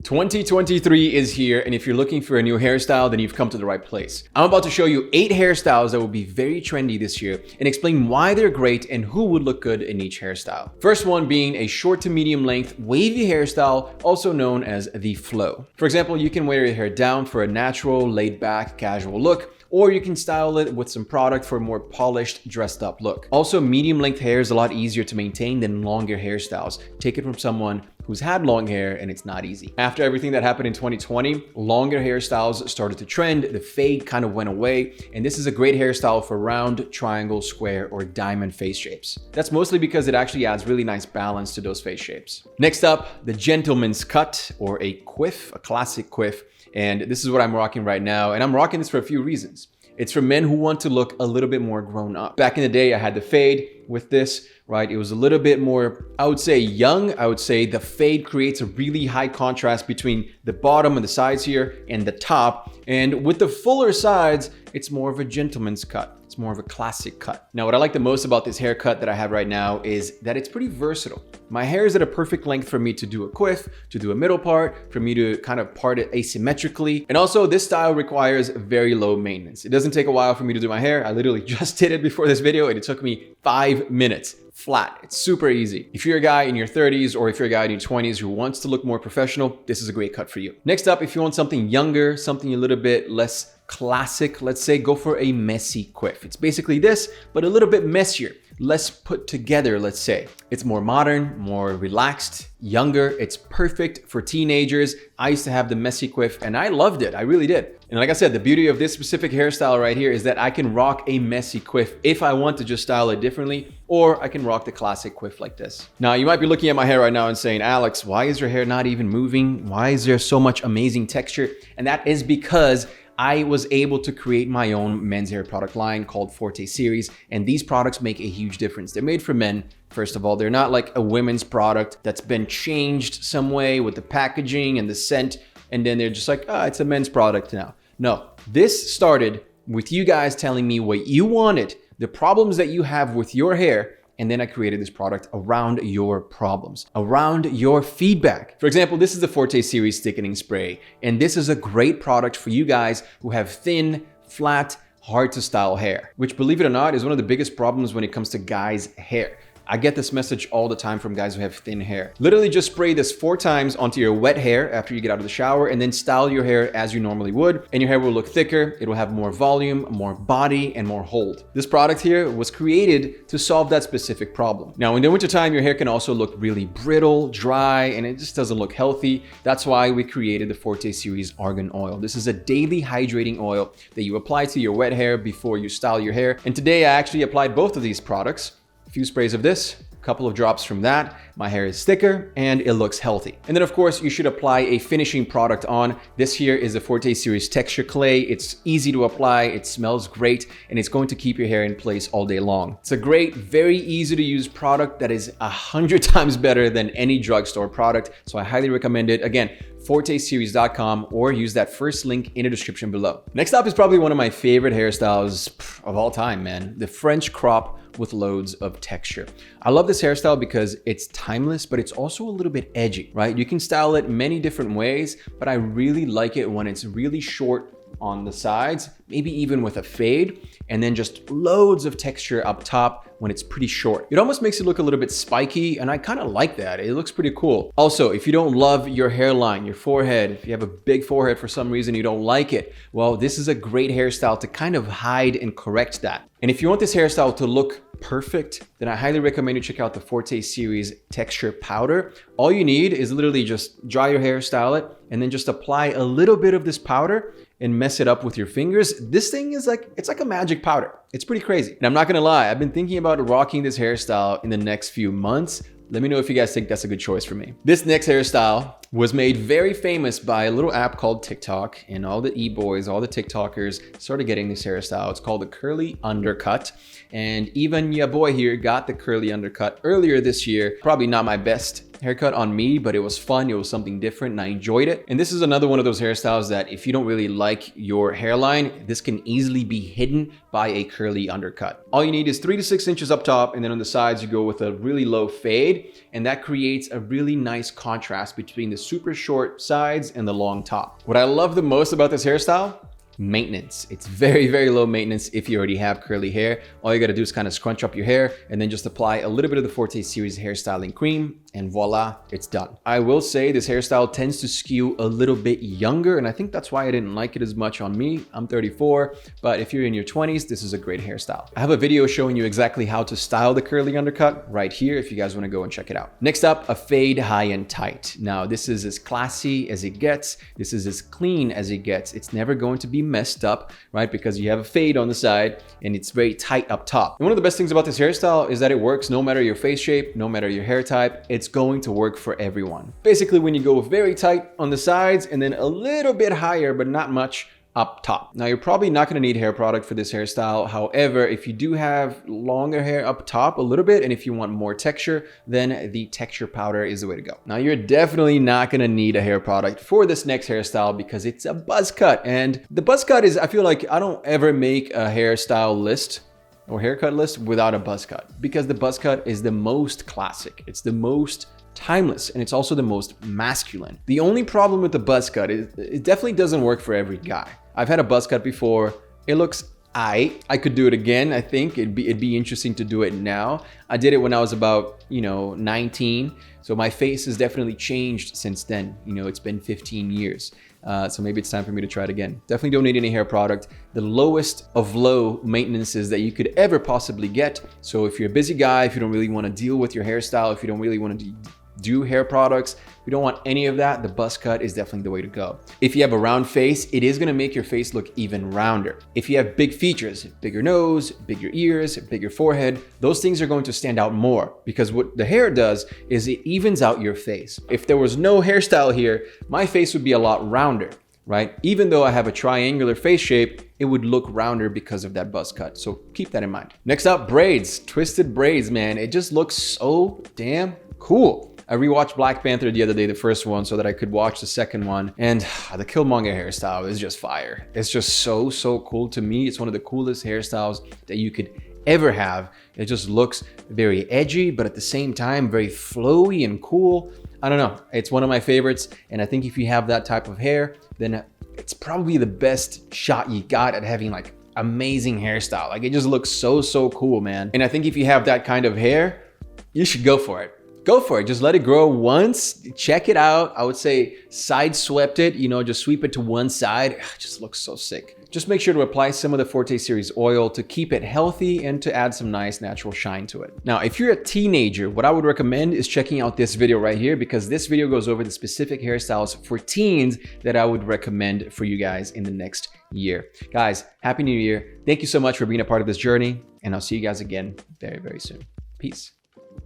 2023 is here, and if you're looking for a new hairstyle, then you've come to the right place. I'm about to show you 8 hairstyles that will be very trendy this year and explain why they're great and who would look good in each hairstyle. First one being a short to medium length wavy hairstyle, also known as the flow. For example, you can wear your hair down for a natural, laid back, casual look, or you can style it with some product for a more polished, dressed up look. Also, medium length hair is a lot easier to maintain than longer hairstyles. Take it from someone who's had long hair and it's not easy. After everything that happened in 2020, longer hairstyles started to trend, the fade kind of went away, and this is a great hairstyle for round, triangle, square, or diamond face shapes. That's mostly because it actually adds really nice balance to those face shapes. Next up, the gentleman's cut, or a quiff, a classic quiff. And this is what I'm rocking right now. And I'm rocking this for a few reasons. It's for men who want to look a little bit more grown up. Back in the day, I had the fade with this, right? It was a little bit more, I would say, young. I would say the fade creates a really high contrast between the bottom and the sides here and the top. And with the fuller sides, it's more of a gentleman's cut. It's more of a classic cut. Now, what I like the most about this haircut that I have right now is that it's pretty versatile. My hair is at a perfect length for me to do a quiff, to do a middle part, for me to kind of part it asymmetrically. And also, this style requires very low maintenance. It doesn't take a while for me to do my hair. I literally just did it before this video and it took me 5 minutes. Flat. It's super easy. If you're a guy in your 30s or if you're a guy in your 20s who wants to look more professional, this is a great cut for you. Next up, if you want something younger, something a little bit less classic, let's say, go for a messy quiff. It's basically this, but a little bit messier, less put together, let's say. It's more modern, more relaxed, younger. It's perfect for teenagers. I used to have the messy quiff and I loved it. I really did. And like I said, the beauty of this specific hairstyle right here is that I can rock a messy quiff if I want to just style it differently, or I can rock the classic quiff like this. Now, you might be looking at my hair right now and saying, Alex, why is your hair not even moving? Why is there so much amazing texture? And that is because I was able to create my own men's hair product line called Forte Series, and these products make a huge difference. They're made for men. First of all, they're not like a women's product that's been changed some way with the packaging and the scent, and then they're just like, it's a men's product now. No, this started with you guys telling me what you wanted, the problems that you have with your hair, and then I created this product around your problems, around your feedback. For example, this is the Forte Series Thickening Spray, and this is a great product for you guys who have thin, flat, hard to style hair, which, believe it or not, is one of the biggest problems when it comes to guys' hair. I get this message all the time from guys who have thin hair. Literally just spray this 4 times onto your wet hair after you get out of the shower, and then style your hair as you normally would, and your hair will look thicker, it will have more volume, more body, and more hold. This product here was created to solve that specific problem. Now, in the wintertime, your hair can also look really brittle, dry, and it just doesn't look healthy. That's why we created the Forte Series Argan Oil. This is a daily hydrating oil that you apply to your wet hair before you style your hair. And today I actually applied both of these products. A few sprays of this, a couple of drops from that. My hair is thicker and it looks healthy. And then of course, you should apply a finishing product on. This here is the Forte Series Texture Clay. It's easy to apply, it smells great, and it's going to keep your hair in place all day long. It's a great, very easy to use product that is 100 times better than any drugstore product. So I highly recommend it. Again, forteseries.com, or use that first link in the description below. Next up is probably one of my favorite hairstyles of all time, man. The French crop with loads of texture. I love this hairstyle because it's timeless, but it's also a little bit edgy, right? You can style it many different ways, but I really like it when it's really short on the sides, maybe even with a fade, and then just loads of texture up top when it's pretty short. It almost makes it look a little bit spiky, and I kind of like that. It looks pretty cool. Also, if you don't love your hairline, your forehead, if you have a big forehead for some reason you don't like it, well, this is a great hairstyle to kind of hide and correct that. And if you want this hairstyle to look perfect, then I highly recommend you check out the Forte Series Texture Powder. All you need is literally just dry your hair, style it, and then just apply a little bit of this powder and mess it up with your fingers. This thing is like, it's like a magic powder. It's pretty crazy. And I'm not gonna lie, I've been thinking about rocking this hairstyle in the next few months. Let me know if you guys think that's a good choice for me. This next hairstyle was made very famous by a little app called TikTok, and all the e-boys, all the TikTokers started getting this hairstyle. It's called the curly undercut. And even your boy here got the curly undercut earlier this year. Probably not my best haircut on me, but it was fun. It was something different and I enjoyed it. And this is another one of those hairstyles that if you don't really like your hairline, this can easily be hidden by a curly undercut. All you need is 3 to 6 inches up top, and then on the sides you go with a really low fade, and that creates a really nice contrast between the super short sides and the long top. What I love the most about this hairstyle, maintenance. It's very, very low maintenance if you already have curly hair. All you gotta do is kind of scrunch up your hair and then just apply a little bit of the Forte Series hairstyling cream, and voila, it's done. I will say this hairstyle tends to skew a little bit younger, and I think that's why I didn't like it as much on me. I'm 34, but if you're in your 20s, this is a great hairstyle. I have a video showing you exactly how to style the curly undercut right here if you guys wanna go and check it out. Next up, a fade high and tight. Now, this is as classy as it gets. This is as clean as it gets. It's never going to be messed up, right? Because you have a fade on the side and it's very tight up top. And one of the best things about this hairstyle is that it works no matter your face shape, no matter your hair type. It's going to work for everyone. Basically, when you go very tight on the sides and then a little bit higher, but not much up top. Now, you're probably not going to need hair product for this hairstyle. However, if you do have longer hair up top a little bit, and if you want more texture, then the texture powder is the way to go. Now, you're definitely not going to need a hair product for this next hairstyle because it's a buzz cut. And the buzz cut is, I feel like I don't ever make a hairstyle list or haircut list without a buzz cut, because the buzz cut is the most classic. It's the most timeless, and it's also the most masculine. The only problem with the buzz cut is it definitely doesn't work for every guy. I've had a buzz cut before. It looks I could do it again. I think it'd be interesting to do it now. I did it when I was about, 19. So my face has definitely changed since then. It's been 15 years. So maybe it's time for me to try it again. Definitely don't need any hair product. The lowest of low maintenances that you could ever possibly get. So if you're a busy guy, if you don't really want to deal with your hairstyle, if you don't really want to do hair products, if you don't want any of that, the buzz cut is definitely the way to go. If you have a round face, it is going to make your face look even rounder. If you have big features, bigger nose, bigger ears, bigger forehead, those things are going to stand out more, because what the hair does is it evens out your face. If there was no hairstyle here, my face would be a lot rounder, right? Even though I have a triangular face shape, it would look rounder because of that buzz cut. So keep that in mind. Next up, braids. Twisted braids, man. It just looks so damn cool. I rewatched Black Panther the other day, the first one, so that I could watch the second one. And the Killmonger hairstyle is just fire. It's just so cool to me. It's one of the coolest hairstyles that you could ever have. It just looks very edgy, but at the same time, very flowy and cool. I don't know. It's one of my favorites. And I think if you have that type of hair, then it's probably the best shot you got at having like amazing hairstyle. Like, it just looks so cool, man. And I think if you have that kind of hair, you should go for it. Go for it. Just let it grow once. Check it out. I would say side swept it, just sweep it to one side. It just looks so sick. Just make sure to apply some of the Forte Series oil to keep it healthy and to add some nice natural shine to it. Now, if you're a teenager, what I would recommend is checking out this video right here, because this video goes over the specific hairstyles for teens that I would recommend for you guys in the next year. Guys, Happy New Year. Thank you so much for being a part of this journey, and I'll see you guys again very, very soon. Peace.